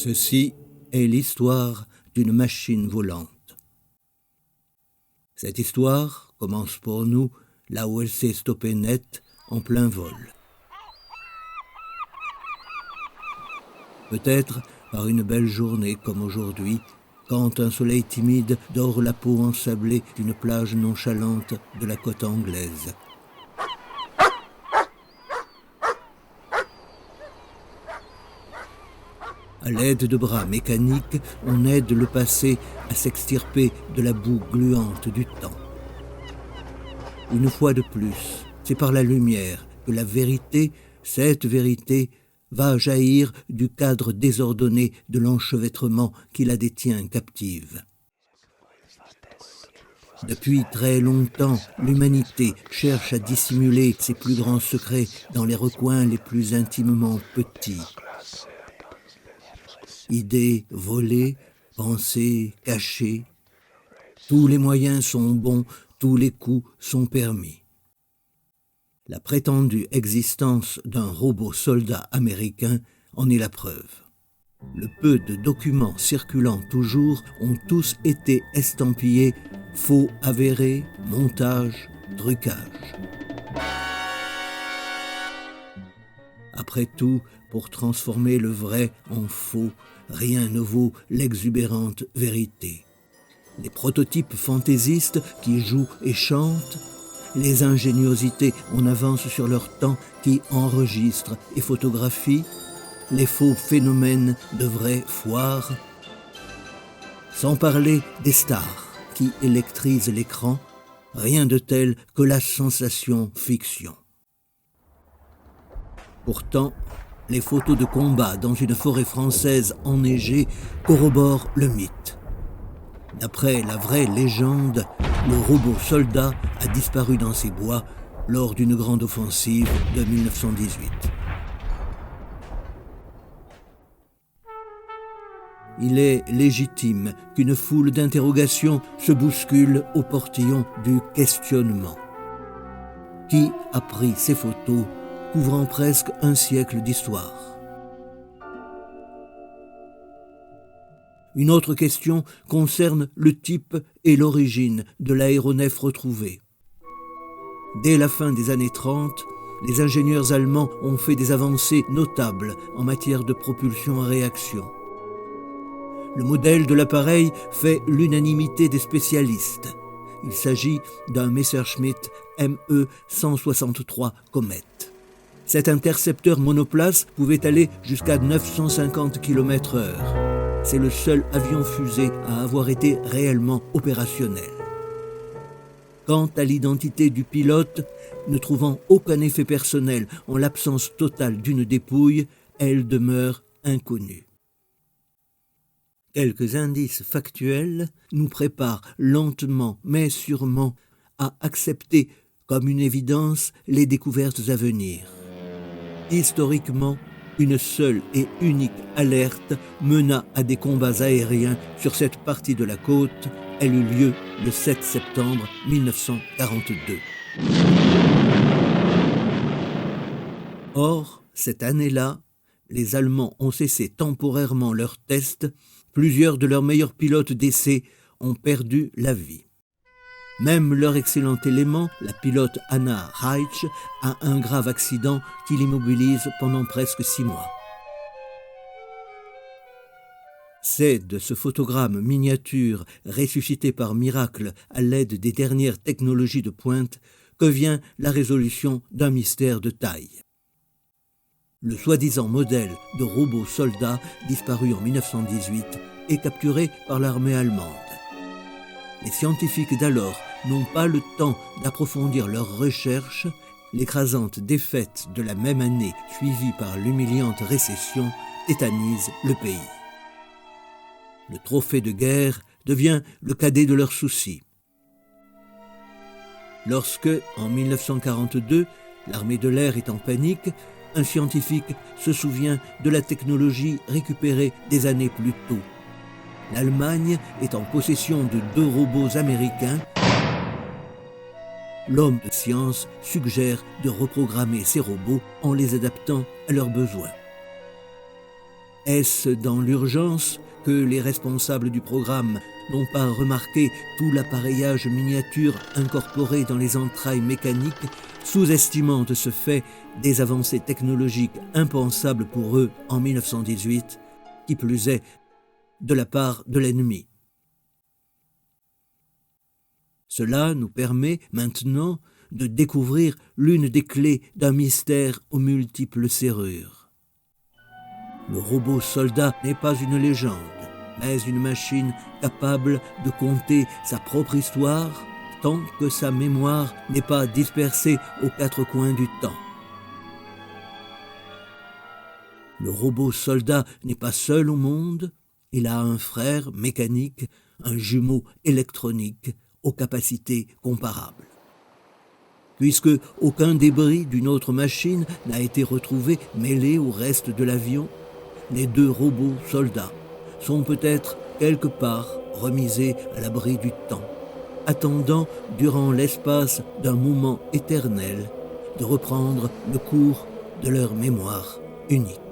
Ceci est l'histoire d'une machine volante. Cette histoire commence pour nous là où elle s'est stoppée net en plein vol. Peut-être par une belle journée comme aujourd'hui, quand un soleil timide dore la peau ensablée d'une plage nonchalante de la côte anglaise. À l'aide de bras mécaniques, on aide le passé à s'extirper de la boue gluante du temps. Une fois de plus, c'est par la lumière que la vérité, cette vérité, va jaillir du cadre désordonné de l'enchevêtrement qui la détient captive. Depuis très longtemps, l'humanité cherche à dissimuler ses plus grands secrets dans les recoins les plus intimement petits. Idées volées, pensées cachées. Tous les moyens sont bons, tous les coups sont permis. La prétendue existence d'un robot soldat américain en est la preuve. Le peu de documents circulant toujours ont tous été estampillés faux avéré, montage, trucage. Après tout, pour transformer le vrai en faux, rien ne vaut l'exubérante vérité. Les prototypes fantaisistes qui jouent et chantent, les ingéniosités en avance sur leur temps qui enregistrent et photographient, les faux phénomènes de vraies foires, sans parler des stars qui électrisent l'écran, rien de tel que la sensation-fiction. Pourtant, les photos de combat dans une forêt française enneigée corroborent le mythe. D'après la vraie légende, le robot soldat a disparu dans ces bois lors d'une grande offensive de 1918. Il est légitime qu'une foule d'interrogations se bouscule au portillon du questionnement. Qui a pris ces photos couvrant presque un siècle d'histoire? Une autre question concerne le type et l'origine de l'aéronef retrouvé. Dès la fin des années 30, les ingénieurs allemands ont fait des avancées notables en matière de propulsion à réaction. Le modèle de l'appareil fait l'unanimité des spécialistes. Il s'agit d'un Messerschmitt ME 163 Comet. Cet intercepteur monoplace pouvait aller jusqu'à 950 km/h. C'est le seul avion-fusée à avoir été réellement opérationnel. Quant à l'identité du pilote, ne trouvant aucun effet personnel en l'absence totale d'une dépouille, elle demeure inconnue. Quelques indices factuels nous préparent lentement mais sûrement à accepter comme une évidence les découvertes à venir. Historiquement, une seule et unique alerte mena à des combats aériens sur cette partie de la côte. Elle eut lieu le 7 septembre 1942. Or, cette année-là, les Allemands ont cessé temporairement leurs tests. Plusieurs de leurs meilleurs pilotes d'essai ont perdu la vie. Même leur excellent élément, la pilote Anna Reitsch, a un grave accident qui l'immobilise pendant presque 6 mois. C'est de ce photogramme miniature ressuscité par miracle à l'aide des dernières technologies de pointe que vient la résolution d'un mystère de taille. Le soi-disant modèle de robot soldat disparu en 1918 est capturé par l'armée allemande. Les scientifiques d'alors n'ont pas le temps d'approfondir leurs recherches. L'écrasante défaite de la même année, suivie par l'humiliante récession, tétanise le pays. Le trophée de guerre devient le cadet de leurs soucis. Lorsque, en 1942, l'armée de l'air est en panique, un scientifique se souvient de la technologie récupérée des années plus tôt. L'Allemagne est en possession de 2 robots américains. L'homme de science suggère de reprogrammer ces robots en les adaptant à leurs besoins. Est-ce dans l'urgence que les responsables du programme n'ont pas remarqué tout l'appareillage miniature incorporé dans les entrailles mécaniques, sous-estimant de ce fait des avancées technologiques impensables pour eux en 1918, qui plus est, de la part de l'ennemi. Cela nous permet maintenant de découvrir l'une des clés d'un mystère aux multiples serrures. Le robot soldat n'est pas une légende, mais une machine capable de conter sa propre histoire tant que sa mémoire n'est pas dispersée aux quatre coins du temps. Le robot soldat n'est pas seul au monde, il a un frère mécanique, un jumeau électronique aux capacités comparables. Puisque aucun débris d'une autre machine n'a été retrouvé mêlé au reste de l'avion, les deux robots soldats sont peut-être quelque part remisés à l'abri du temps, attendant durant l'espace d'un moment éternel de reprendre le cours de leur mémoire unique.